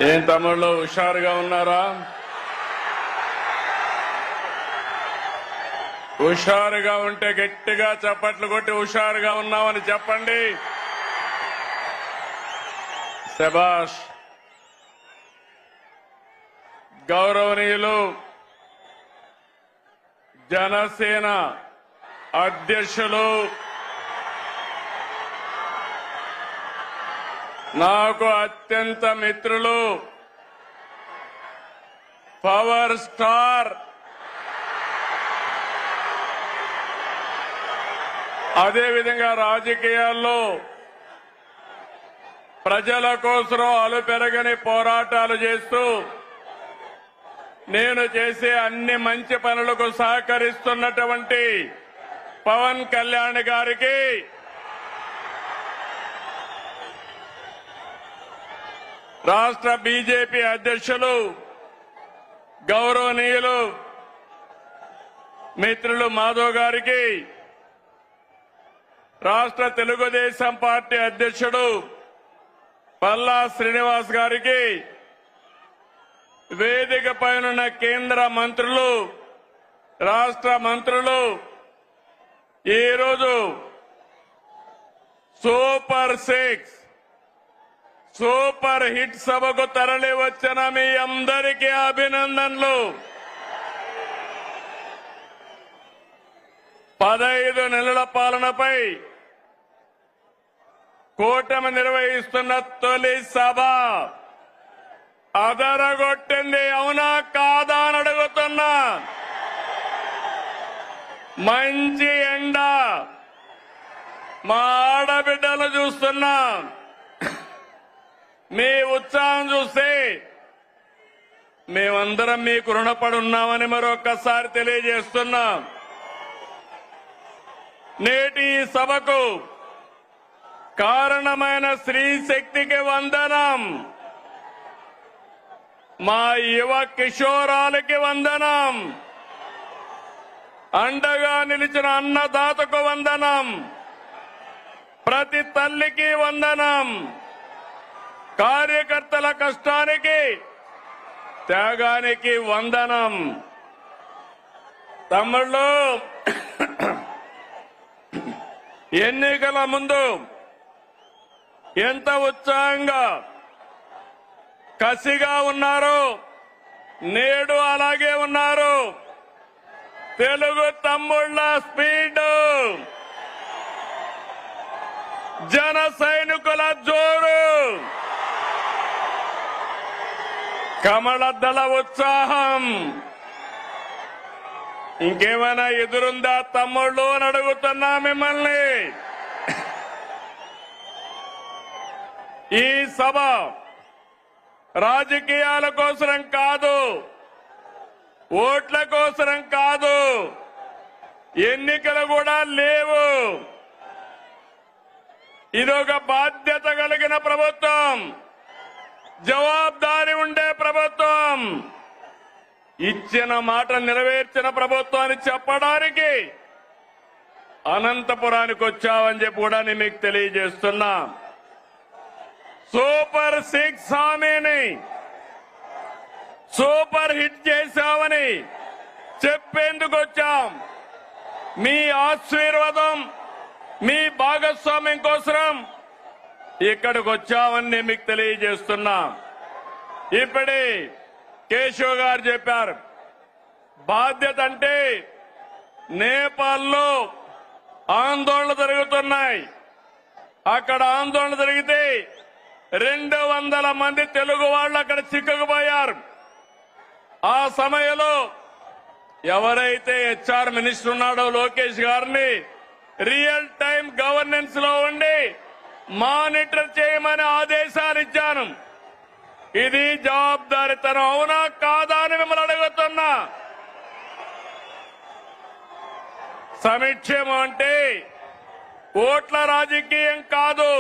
ఏం తమ్ముళ్ళు హుషారుగా ఉన్నారా? హుషారుగా ఉంటే గట్టిగా చప్పట్లు కొట్టి హుషారుగా ఉన్నామని చెప్పండి. శభాష్. గౌరవనీయులు జనసేన అధ్యక్షులు, నాకు అత్యంత మిత్రులు, పవర్ స్టార్, అదేవిధంగా రాజకీయాల్లో ప్రజల కోసం అలుపెరగని పోరాటాలు చేస్తూ నేను చేసే అన్ని మంచి పనులకు సహకరిస్తున్నటువంటి పవన్ కళ్యాణ్ గారికి రాష్ట్ర బీజేపీ అధ్యక్షులు గౌరవనీయులు మిత్రులు మాధవ్ గారికి, రాష్ట్ర తెలుగుదేశం పార్టీ అధ్యక్షుడు పల్లా శ్రీనివాస్ గారికి, వేదిక పైనున్న కేంద్ర మంత్రులు, రాష్ట్ర మంత్రులు, ఈరోజు సూపర్ 6 సూపర్ హిట్ సభకు తరలి వచ్చిన మీ అందరికీ అభినందనలు. 15 నెలల పాలనపై కూటమి నిర్వహిస్తున్న తొలి సభ అదరగొట్టింది. అవునా కాదా అని అడుగుతున్నా. మంచి ఎండ, మా ఆడబిడ్డలు చూస్తున్నా. మీ ఉత్సాహం చూస్తే మేమందరం మీకు రుణపడి ఉన్నామని మరొక్కసారి తెలియజేస్తున్నాం. నేటి ఈ సభకు కారణమైన స్త్రీ శక్తికి వందనం, మా యువ కిషోరాలకి వందనం, అండగా నిలిచిన అన్నదాతకు వందనం, ప్రతి తల్లికి వందనం, కార్యకర్తల కష్టానికి త్యాగానికి వందనం. తమ్ముళ్ళు, ఎన్నికల ముందు ఎంత ఉత్సాహంగా కసిగా ఉన్నారు, నేడు అలాగే ఉన్నారు. తెలుగు తమ్ముళ్ళ స్పీడ్, జన సైనికుల జోరు, కమలదళ ఉత్సాహం ఇంకేమైనా ఎదురుందా తమ్ముళ్ళు అని అడుగుతున్నా మిమ్మల్ని. ఈ సభ రాజకీయాల కోసరం కాదు, ఓట్ల కోసరం కాదు, ఎన్నికలు కూడా లేవు. ఇదొక బాధ్యత కలిగిన ప్రభుత్వం, జవాబుదారీ ఉండే ప్రభుత్వం, ఇచ్చిన మాట నెరవేర్చిన ప్రభుత్వం అని చెప్పడానికి అనంతపురానికి వచ్చావని చెప్పి కూడా నేను మీకు తెలియజేస్తున్నా. సూపర్ 6 హామీని సూపర్ హిట్ చేశామని చెప్పేందుకు వచ్చాం. మీ ఆశీర్వాదం, మీ భాగస్వామ్యం కోసం ఇక్కడికి వచ్చామని నేను మీకు తెలియజేస్తున్నా. ఇప్పుడే కేశవ్ గారు చెప్పారు, బాధ్యత అంటే నేపాల్లో ఆందోళన జరుగుతున్నాయి. అక్కడ ఆందోళన జరిగితే 200 మంది తెలుగు వాళ్ళు అక్కడ చిక్కుకుపోయారు. ఆ సమయంలో ఎవరైతే హెచ్ఆర్ మినిస్టర్ ఉన్నాడో లోకేష్ గారిని రియల్ టైం గవర్నెన్స్ లో ఉండి మానిటర్ చేయమని ఆదేశాలు ఇచ్చాను. ఇది జవాబుదారీతనం, అవునా కాదా అని మిమ్మల్ని అడుగుతున్నా. సంక్షేమం అంటే ఓట్ల రాజకీయం కాదు.